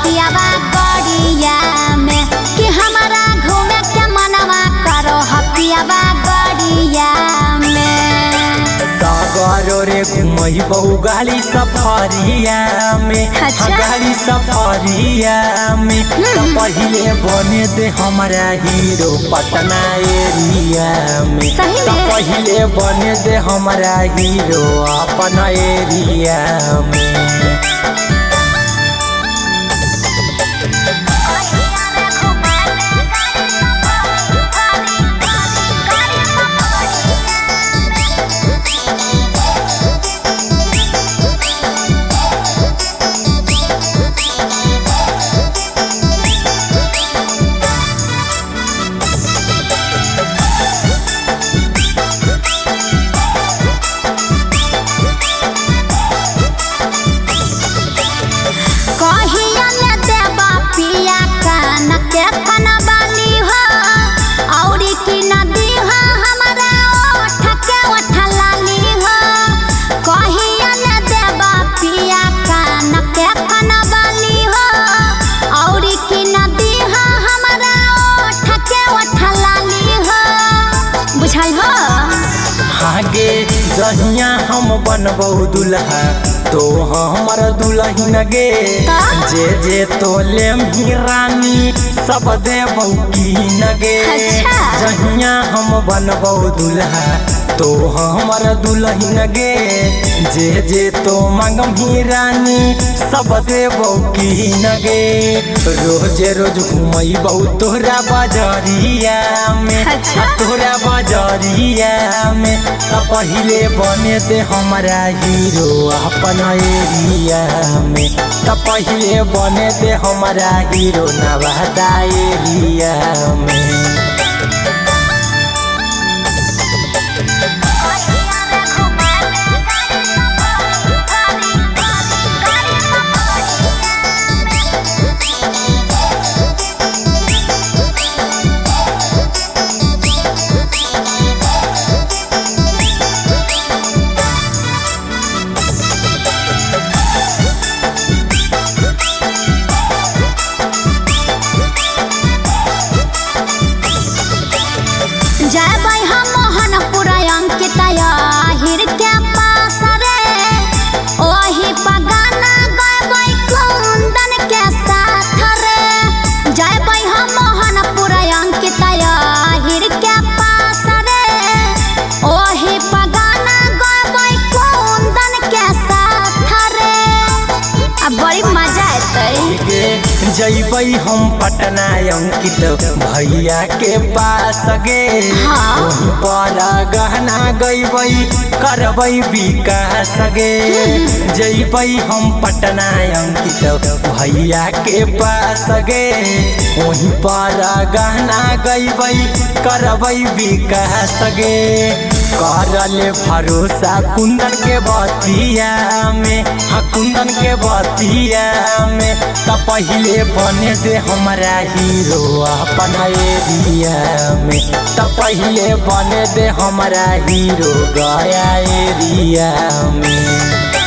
हपियावा गड़िया में कि हमारा घूमे के मनवा करो हपियावा गड़िया में। सागरो रे घुमई बहु गाड़ी सफरिया में। अच्छा। गाड़ी सफरिया में तो पहिले बने दे हमारा हीरो पटना एरिया में। सही तो में? पहिले बने दे हमारा हीरो अपना एरिया में। आगे जहिया हम बनबहु दुल्हा तो हमर दुल्हन गे जे जे तोले रानी सब देबहु की नगे। अच्छा। जहिया हम बनबहु दुल्हा तो हमर दुल्हन गे जे जे तो मांगम रानी सब देबहु की नगे। रोज रोज घूमई बहु तोहरा बाजारिया में। अच्छा। तोहरा बाजारिया में पहिले बने दे हमारा हीरो अपना एरिया में। तो पहिले बने दे हमारा हीरो नवादा एरिया में। जैबै हम पटना अंकित भैया के पास गे। हाँ। वहीं पर गहना गईबै करबै विकास गे। जैबै हम पटना अंकित भैया के पास गे। वहीं पर गहना गईबै करबै विकास गे। करले भरोसा कुंदन के बतिया में। कुंदन के बतिया में तो पहिले बने दे हमारा हीरो अपना एरिया में। तो पहिले बने दे हमारा हीरो गया एरिया में।